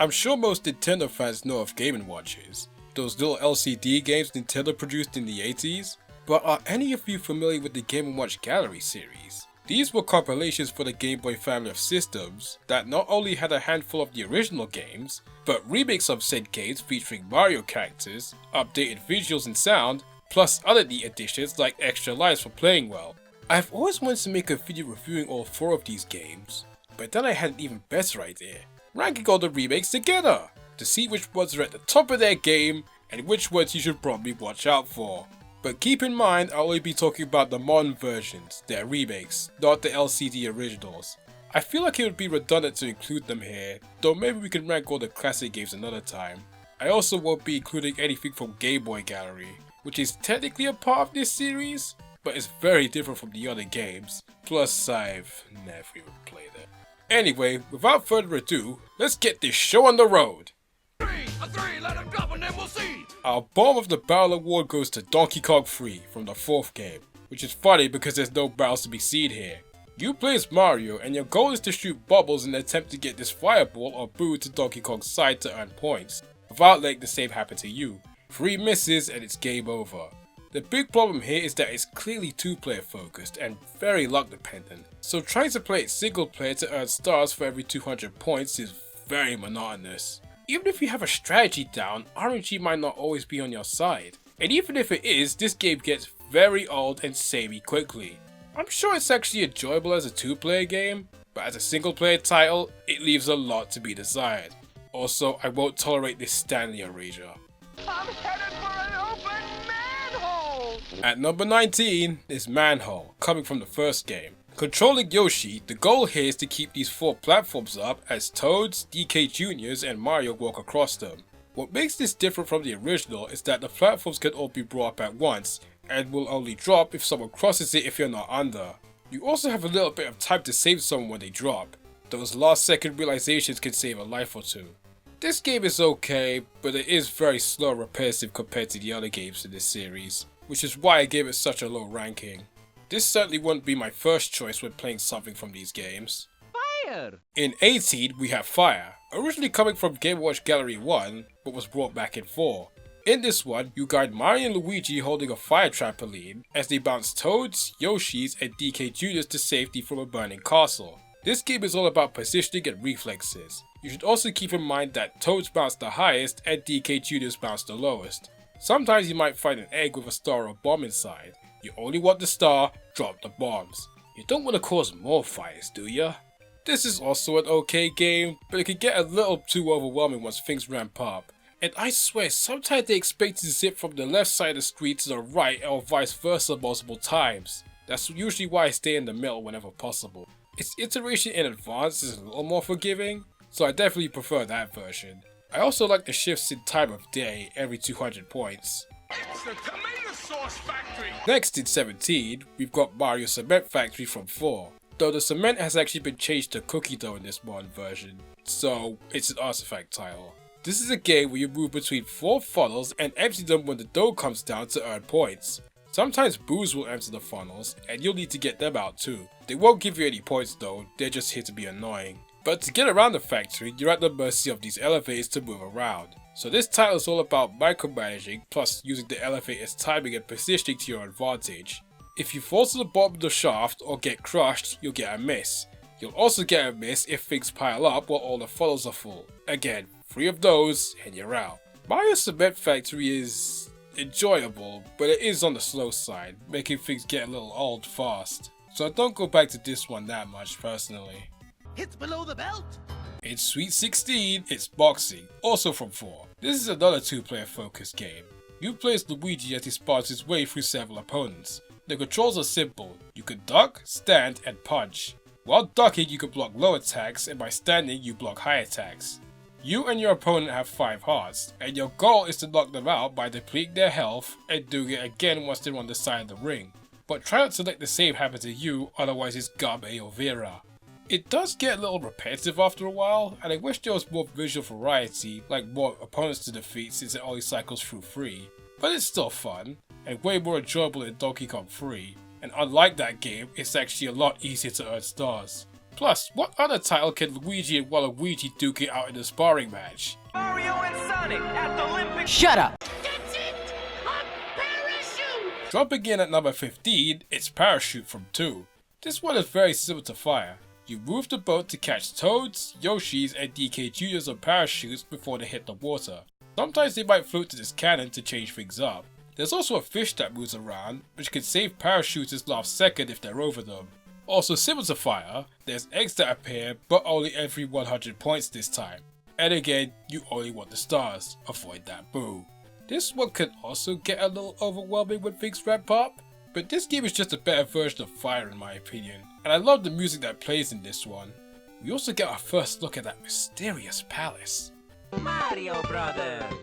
I'm sure most Nintendo fans know of Game & Watches, those little LCD games Nintendo produced in the 80s, but are any of you familiar with the Game & Watch Gallery series? These were compilations for the Game Boy family of systems that not only had a handful of the original games, but remakes of said games featuring Mario characters, updated visuals and sound, plus other neat additions like extra lives for playing well. I've always wanted to make a video reviewing all 4 of these games, but then I had an even better idea. Ranking all the remakes together, to see which ones are at the top of their game and which ones you should probably watch out for. But keep in mind I'll only be talking about the modern versions, their remakes, not the LCD originals. I feel like it would be redundant to include them here, though maybe we can rank all the classic games another time. I also won't be including anything from Game Boy Gallery, which is technically a part of this series, but it's very different from the other games, plus I've never even played it. Anyway, without further ado, let's get this show on the road! Let him drop and then we'll see. Our Bomb of the Barrel award goes to Donkey Kong 3 from the 4th game, which is funny because there's no barrels to be seen here. You play as Mario and your goal is to shoot bubbles in an attempt to get this fireball or boo to Donkey Kong's side to earn points, without letting the same happen to you. 3 misses and it's game over. The big problem here is that it's clearly 2-player focused and very luck dependent, so trying to play it single player to earn stars for every 200 points is very monotonous. Even if you have a strategy down, RNG might not always be on your side, and even if it is, this game gets very old and samey quickly. I'm sure it's actually enjoyable as a 2-player game, but as a single player title, it leaves a lot to be desired. Also, I won't tolerate this Stanley erasure. I'm headed for an open manhole. At number 19 is Manhole, coming from the 1st game. Controlling Yoshi, the goal here is to keep these 4 platforms up as Toads, DK Jr.'s and Mario walk across them. What makes this different from the original is that the platforms can all be brought up at once, and will only drop if someone crosses it if you're not under. You also have a little bit of time to save someone when they drop. Those last second realizations can save a life or two. This game is okay, but it is very slow and repetitive compared to the other games in this series, which is why I gave it such a low ranking. This certainly wouldn't be my first choice when playing something from these games. Fire. In 18, we have Fire, originally coming from Game & Watch Gallery 1, but was brought back in 4. In this one, you guide Mario and Luigi holding a fire trampoline as they bounce Toads, Yoshis, and DK Jr.'s to safety from a burning castle. This game is all about positioning and reflexes. You should also keep in mind that Toads bounce the highest and DK Jr.'s bounce the lowest. Sometimes you might find an egg with a star or bomb inside. You only want the star, drop the bombs. You don't want to cause more fires, do ya? This is also an okay game, but it can get a little too overwhelming once things ramp up. And I swear, sometimes they expect you to zip from the left side of the screen to the right or vice versa multiple times. That's usually why I stay in the middle whenever possible. Its iteration in advance is a little more forgiving, so I definitely prefer that version. I also like the shifts in time of day every 200 points. It's the tomato sauce factory. Next in 17, we've got Mario Cement Factory from 4. Though the cement has actually been changed to cookie dough in this modern version, so it's an artifact title. This is a game where you move between 4 funnels and empty them when the dough comes down to earn points. Sometimes boos will enter the funnels and you'll need to get them out too. They won't give you any points though, they're just here to be annoying. But to get around the factory, you're at the mercy of these elevators to move around. So this title is all about micromanaging plus using the elevator's timing and positioning to your advantage. If you fall to the bottom of the shaft or get crushed, you'll get a miss. You'll also get a miss if things pile up while all the funnels are full. Again, 3 of those and you're out. Mario Cement Factory is enjoyable, but it is on the slow side, making things get a little old fast. So I don't go back to this one that much personally. It's below the belt. In Sweet 16, it's Boxing, also from 4. This is another 2-player focused game. You play as Luigi as he spots his way through several opponents. The controls are simple. You can duck, stand, and punch. While ducking, you can block low attacks, and by standing, you block high attacks. You and your opponent have 5 hearts, and your goal is to knock them out by depleting their health and doing it again once they're on the side of the ring. But try not to let the same happen to you, otherwise it's Gabe or Vera. It does get a little repetitive after a while, and I wish there was more visual variety, like more opponents to defeat since it only cycles through 3. But it's still fun, and way more enjoyable than Donkey Kong 3, and unlike that game, it's actually a lot easier to earn stars. Plus, what other title can Luigi and Waluigi duke it out in a sparring match? Mario and Sonic at the Olympic. Shut up! That's it! A parachute! Dropping in at number 15, it's Parachute from 2. This one is very similar to Fire. You move the boat to catch Toads, Yoshis, and DK Juniors on parachutes before they hit the water. Sometimes they might float to this cannon to change things up. There's also a fish that moves around, which can save parachutists last second if they're over them. Also similar to Fire, there's eggs that appear, but only every 100 points this time. And again, you only want the stars, avoid that boo. This one can also get a little overwhelming when things ramp up, but this game is just a better version of Fire in my opinion, and I love the music that plays in this one. We also get our first look at that mysterious palace. Mario Brothers!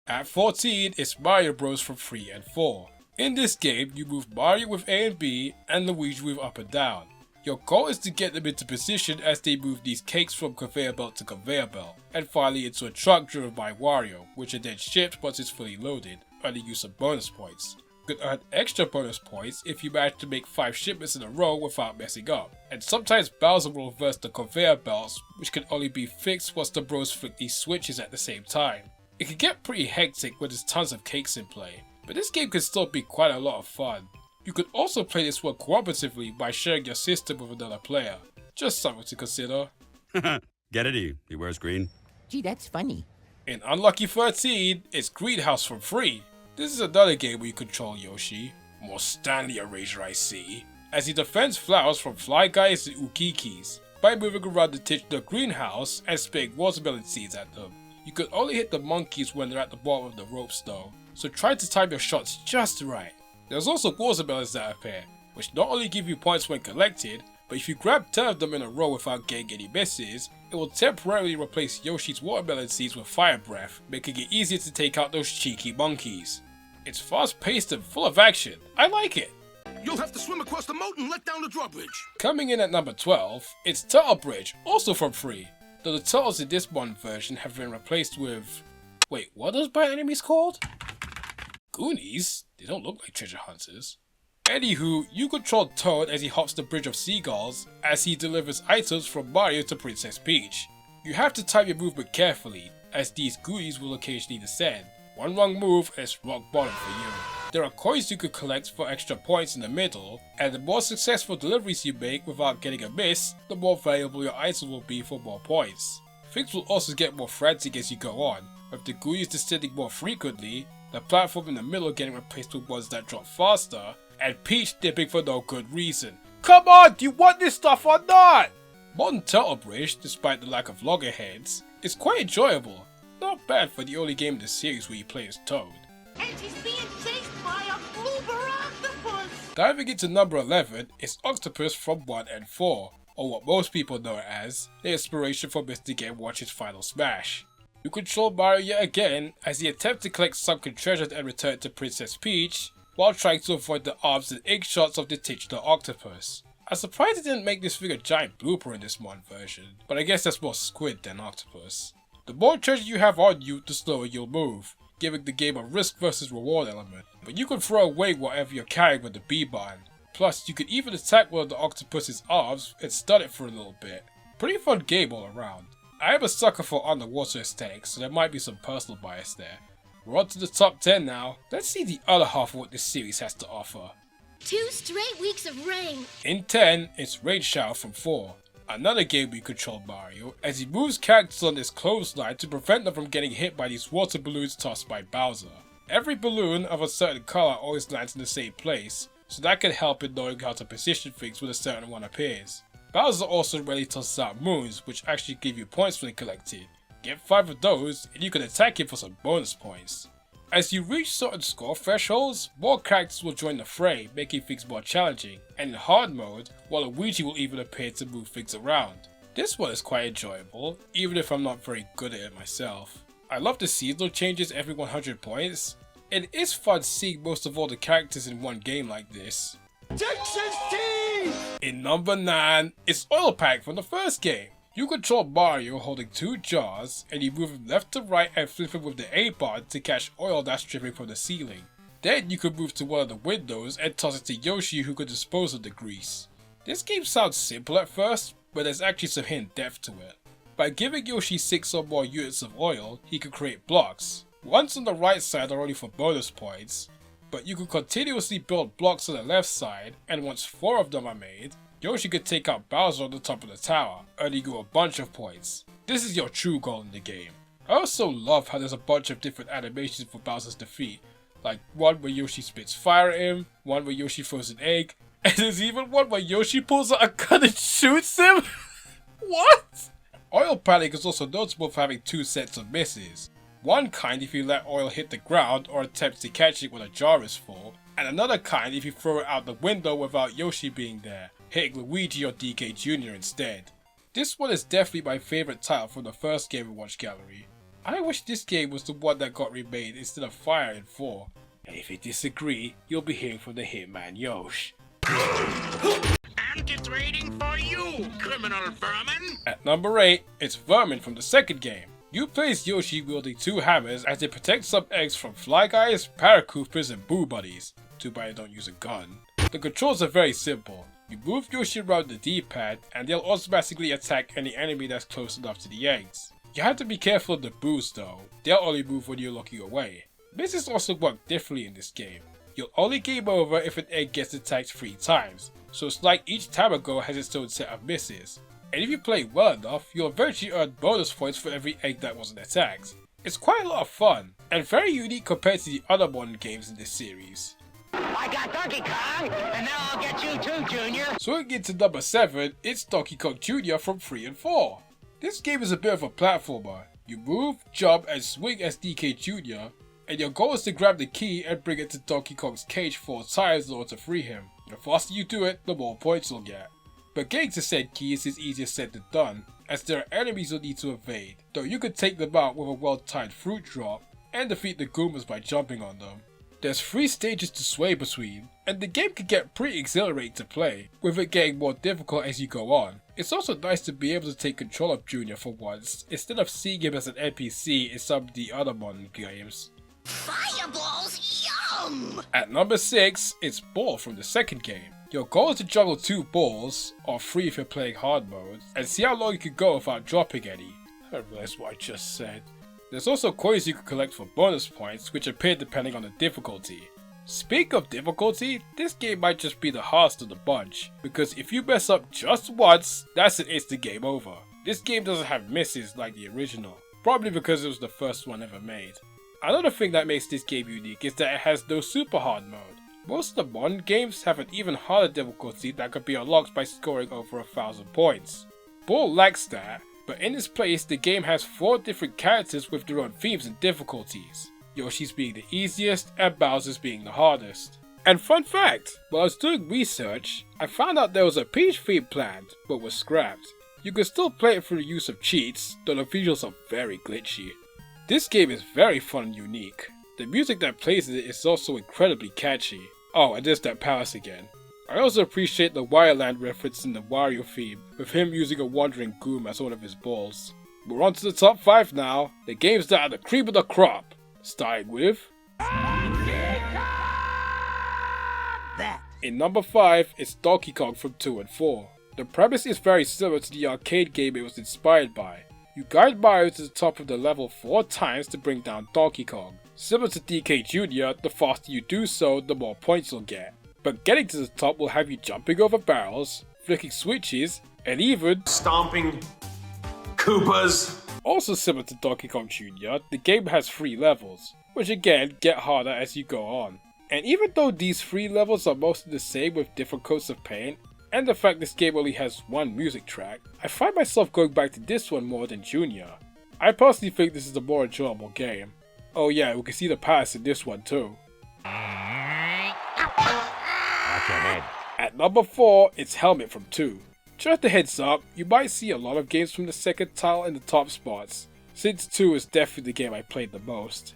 At 14, it's Mario Bros from 3 and 4. In this game, you move Mario with A and B, and Luigi with up and down. Your goal is to get them into position as they move these cakes from conveyor belt to conveyor belt, and finally into a truck driven by Wario, which are then shipped once it's fully loaded, earning you some bonus points. You can earn extra bonus points if you manage to make 5 shipments in a row without messing up, and sometimes Bowser will reverse the conveyor belts, which can only be fixed once the bros flick these switches at the same time. It can get pretty hectic when there's tons of cakes in play, but this game can still be quite a lot of fun. You could also play this one cooperatively by sharing your system with another player. Just something to consider. Get it? He wears green. Gee, that's funny. In Unlucky 13, it's Greenhouse from 3. This is another game where you control Yoshi, more Stanley Erasure I see, as he defends flowers from Fly Guys and Ukikis by moving around the titular greenhouse and spraying watermelon seeds at them. You can only hit the monkeys when they're at the bottom of the ropes though, so try to time your shots just right. There's also watermelons that appear, which not only give you points when collected, but if you grab 10 of them in a row without getting any misses, it will temporarily replace Yoshi's watermelon seeds with fire breath, making it easier to take out those cheeky monkeys. It's fast paced and full of action, I like it! You'll have to swim across the moat and let down the drawbridge. Coming in at number 12, it's Turtle Bridge, also from 3. Though the turtles in this one version have been replaced with... Wait, what are those bad enemies called? Goonies? They don't look like treasure hunters. Anywho, you control Toad as he hops the Bridge of Seagulls as he delivers items from Mario to Princess Peach. You have to time your movement carefully, as these goonies will occasionally descend. One wrong move and it's rock bottom for you. There are coins you could collect for extra points in the middle, and the more successful deliveries you make without getting a miss, the more valuable your item will be for more points. Things will also get more frantic as you go on, with the goonies descending more frequently, the platform in the middle getting replaced with ones that drop faster, and Peach dipping for no good reason. Come on, do you want this stuff or not? Modern Turtle Bridge, despite the lack of loggerheads, is quite enjoyable. Not bad for the only game in the series where you play as Toad. And she's being chased by a blooper octopus! Diving into number 11 is Octopus from 1 and 4, or what most people know it as, the inspiration for Mr. Game Watch's Final Smash. You control Mario yet again as he attempts to collect sunken treasures and return it to Princess Peach, while trying to avoid the arms and ink shots of the titular octopus. I'm surprised they didn't make this thing a giant blooper in this one version, but I guess that's more squid than octopus. The more treasure you have on you, the slower you'll move, giving the game a risk versus reward element, but you can throw away whatever you're carrying with the B button. Plus, you can even attack one of the octopus's arms and stun it for a little bit. Pretty fun game all around. I am a sucker for underwater aesthetics, so there might be some personal bias there. We're on to the top 10 now. Let's see the other half of what this series has to offer. 2 straight weeks of rain. In 10, it's Rain Shower from 4. Another game where you control Mario, as he moves characters on this clothesline to prevent them from getting hit by these water balloons tossed by Bowser. Every balloon of a certain color always lands in the same place, so that can help in knowing how to position things when a certain one appears. Bowser also rarely tosses out moons, which actually give you points when collected. Get 5 of those, and you can attack him for some bonus points. As you reach certain score thresholds, more characters will join the fray, making things more challenging, and in hard mode, Waluigi will even appear to move things around. This one is quite enjoyable, even if I'm not very good at it myself. I love the seasonal changes every 100 points. It is fun seeing most of all the characters in one game like this. Texas team! In number 9, it's Oil Pack from the first game. You control Mario holding 2 jars, and you move him left to right and flip him with the A button to catch oil that's dripping from the ceiling. Then you can move to one of the windows and toss it to Yoshi, who can dispose of the grease. This game sounds simple at first, but there's actually some hidden depth to it. By giving Yoshi 6 or more units of oil, he could create blocks. Once on the right side are only for bonus points, but you could continuously build blocks on the left side, and once 4 of them are made, Yoshi could take out Bowser on the top of the tower, earning you a bunch of points. This is your true goal in the game. I also love how there's a bunch of different animations for Bowser's defeat, like one where Yoshi spits fire at him, one where Yoshi throws an egg, and there's even one where Yoshi pulls out a gun and shoots him? What? Oil panic is also notable for having 2 sets of misses. One kind if you let oil hit the ground or attempt to catch it when a jar is full, and another kind if you throw it out the window without Yoshi being there, hitting Luigi or DK Jr. instead. This one is definitely my favourite title from the first Game & Watch gallery. I wish this game was the one that got remade instead of Fire in 4. And if you disagree, you'll be hearing from the hitman Yosh. Anti-trading for you, criminal vermin! At number 8, it's Vermin from the second game. You play as Yoshi wielding 2 hammers as they protect some eggs from Fly Guys, Paracoopers and Boo Buddies. Too bad you don't use a gun. The controls are very simple. You move Yoshi around the D-pad and they'll automatically attack any enemy that's close enough to the eggs. You have to be careful of the boos though, they'll only move when you're looking away. Misses also work differently in this game. You'll only game over if an egg gets attacked 3 times, so it's like each Tamago has its own set of misses. And if you play well enough, you'll eventually earn bonus points for every egg that wasn't attacked. It's quite a lot of fun, and very unique compared to the other modern games in this series. I got Donkey Kong, and now I'll get you too, Junior. Swinging into number 7, it's Donkey Kong Jr. from 3 and 4. This game is a bit of a platformer. You move, jump, and swing as DK Jr., and your goal is to grab the key and bring it to Donkey Kong's cage 4 times in order to free him. The faster you do it, the more points you'll get. But getting to said keys is easier said than done, as there are enemies you'll need to evade, though you could take them out with a well-timed fruit drop, and defeat the Goombas by jumping on them. There's 3 stages to sway between, and the game can get pretty exhilarating to play, with it getting more difficult as you go on. It's also nice to be able to take control of Junior for once, instead of seeing him as an NPC in some of the other modern games. Fireballs, yum! At number 6, it's Ball from the second game. Your goal is to juggle 2 balls, or 3 if you're playing hard mode, and see how long you can go without dropping any. I realized what I just said. There's also coins you can collect for bonus points, which appear depending on the difficulty. Speaking of difficulty, this game might just be the hardest of the bunch, because if you mess up just once, that's an instant game over. This game doesn't have misses like the original, probably because it was the first one ever made. Another thing that makes this game unique is that it has no super hard mode. Most of the modern games have an even harder difficulty that could be unlocked by scoring over 1,000 points. Ball lacks that, but in its place the game has 4 different characters with their own themes and difficulties. Yoshi's being the easiest and Bowser's being the hardest. And fun fact, while I was doing research, I found out there was a Peach theme planned, but was scrapped. You can still play it through the use of cheats, though the visuals are very glitchy. This game is very fun and unique. The music that plays in it is also incredibly catchy. Oh, and there's that palace again. I also appreciate the Wireland reference in the Wario theme, with him using a wandering goom as one of his balls. We're on to the top 5 now, the games that are the cream of the crop. Starting with... In number 5, it's Donkey Kong from 2 and 4. The premise is very similar to the arcade game it was inspired by. You guide Mario to the top of the level 4 times to bring down Donkey Kong. Similar to DK Jr., the faster you do so, the more points you'll get. But getting to the top will have you jumping over barrels, flicking switches, and even stomping Koopas. Also similar to Donkey Kong Jr., the game has 3 levels, which again get harder as you go on. And even though these 3 levels are mostly the same with different coats of paint, and the fact this game only has 1 music track, I find myself going back to this one more than Jr. I personally think this is a more enjoyable game. Oh yeah, we can see the palace in this one too. Watch your head. At number 4, it's Helmet from 2. Just a heads up, you might see a lot of games from the second title in the top spots, since 2 is definitely the game I played the most.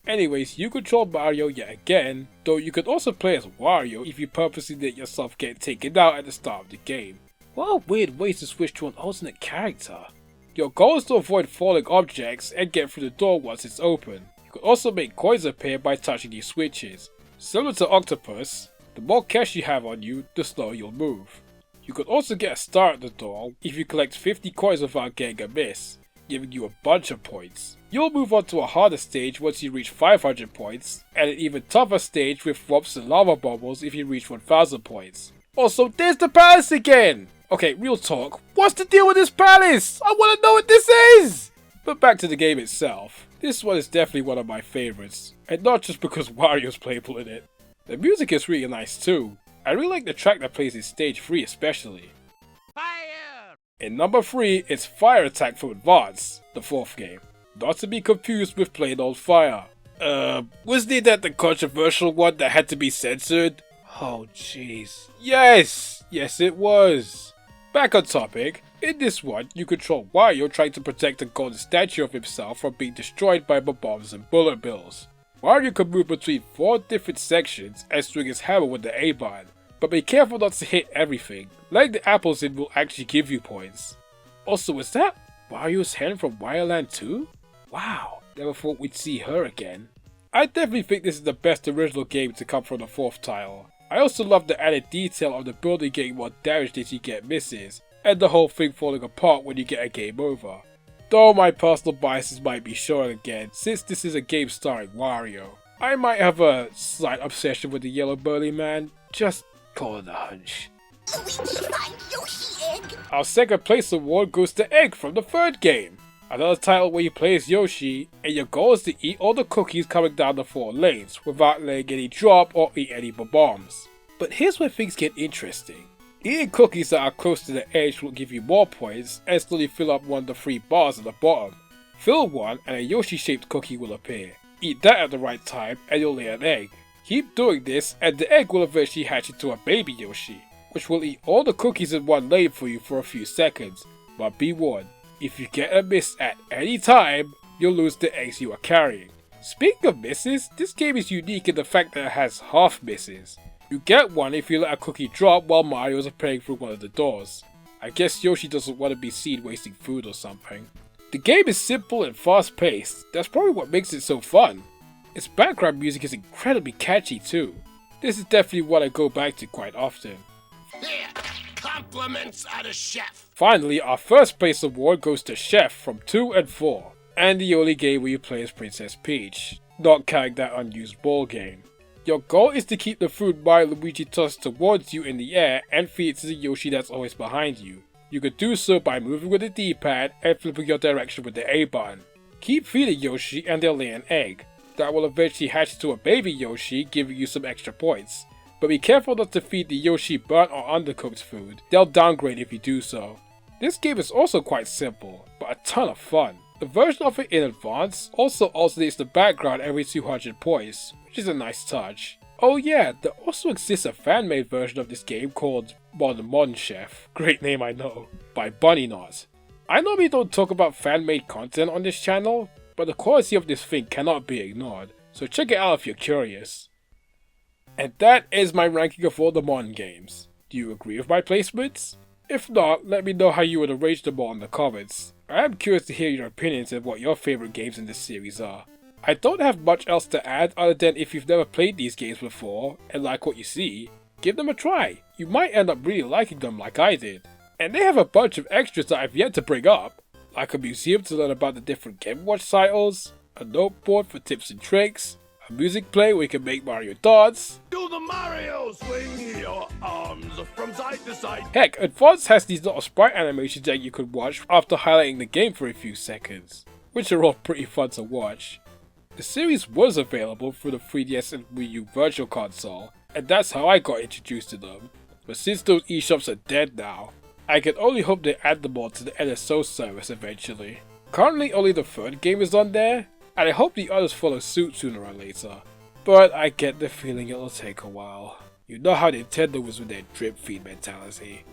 Anyways, you control Mario yet again, though you could also play as Wario if you purposely let yourself get taken out at the start of the game. What weird ways to switch to an alternate character. Your goal is to avoid falling objects and get through the door once it's open. You can also make coins appear by touching these switches. Similar to Octopus, the more cash you have on you, the slower you'll move. You could also get a star at the door if you collect 50 coins without getting a miss, giving you a bunch of points. You'll move on to a harder stage once you reach 500 points, and an even tougher stage with whomps and lava bubbles if you reach 1000 points. Also, there's the palace again! Okay, real talk, what's the deal with this palace? I wanna know what this is! But back to the game itself. This one is definitely one of my favorites, and not just because Wario's playable in it. The music is really nice too. I really like the track that plays in stage 3 especially. Fire! In number 3, it's Fire Attack from Advance, the 4th game. Not to be confused with plain old Fire. Wasn't that the controversial one that had to be censored? Oh jeez. Yes! Yes it was! Back on topic, in this one, you control Wario trying to protect a golden statue of himself from being destroyed by bombs and bullet bills. Wario can move between 4 different sections and swing his hammer with the A button, but be careful not to hit everything, letting the apples in will actually give you points. Also, is that Wario's hen from Wario Land 2? Wow, never thought we'd see her again. I definitely think this is the best original game to come from the 4th title. I also love the added detail of the building getting more damaged as you get misses, and the whole thing falling apart when you get a game over. Though my personal biases might be showing again, since this is a game starring Wario. I might have a slight obsession with the yellow burly man, just call it a hunch. Luigi, find Yoshi egg! Our second place award goes to Egg from the 3rd game. Another title where you play as Yoshi, and your goal is to eat all the cookies coming down the 4 lanes, without letting any drop or eat any bombs. But here's where things get interesting. Eating cookies that are close to the edge will give you more points and slowly fill up one of the 3 bars at the bottom. Fill one and a Yoshi shaped cookie will appear. Eat that at the right time and you'll lay an egg. Keep doing this and the egg will eventually hatch into a baby Yoshi, which will eat all the cookies in one lane for you for a few seconds. But be warned, if you get a miss at any time, you'll lose the eggs you are carrying. Speaking of misses, this game is unique in the fact that it has half misses. You get one if you let a cookie drop while Mario is appearing through one of the doors. I guess Yoshi doesn't want to be seen wasting food or something. The game is simple and fast paced, that's probably what makes it so fun. Its background music is incredibly catchy too. This is definitely what I go back to quite often. Here, compliments of the chef. Finally, our first place award goes to Chef from 2 and 4, and the only game where you play as Princess Peach, not counting that unused ball game. Your goal is to keep the food Mario and Luigi toss towards you in the air and feed it to the Yoshi that's always behind you. You could do so by moving with the D-pad and flipping your direction with the A button. Keep feeding Yoshi and they'll lay an egg. That will eventually hatch to a baby Yoshi, giving you some extra points. But be careful not to feed the Yoshi burnt or undercooked food, they'll downgrade if you do so. This game is also quite simple, but a ton of fun. The version of it in Advance also alternates the background every 200 points, which is a nice touch. Oh yeah, there also exists a fan-made version of this game called Mon Chef, great name I know, by Bunny Knot. I normally don't talk about fan-made content on this channel, but the quality of this thing cannot be ignored, so check it out if you're curious. And that is my ranking of all the Mon games. Do you agree with my placements? If not, let me know how you would arrange them all in the comments. I am curious to hear your opinions and what your favorite games in this series are. I don't have much else to add other than if you've never played these games before and like what you see, give them a try. You might end up really liking them like I did. And they have a bunch of extras that I've yet to bring up, like a museum to learn about the different Game & Watch titles, a noteboard for tips and tricks, a music play where you can make Mario dance. Do the Mario swing your arms from side to side. Heck, Advance has these little sprite animations that you could watch after highlighting the game for a few seconds, which are all pretty fun to watch. The series was available through the 3DS and Wii U Virtual Console, and that's how I got introduced to them. But since those eShops are dead now, I can only hope they add them all to the NSO service eventually. Currently only the 3rd game is on there, and I hope the others follow suit sooner or later. But I get the feeling it'll take a while. You know how Nintendo was with their drip feed mentality.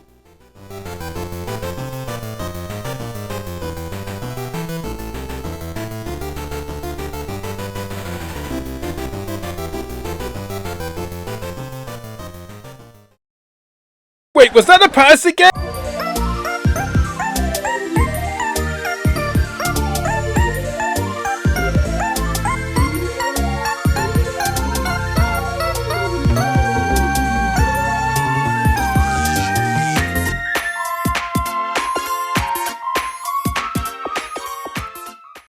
Wait, was that a pass again?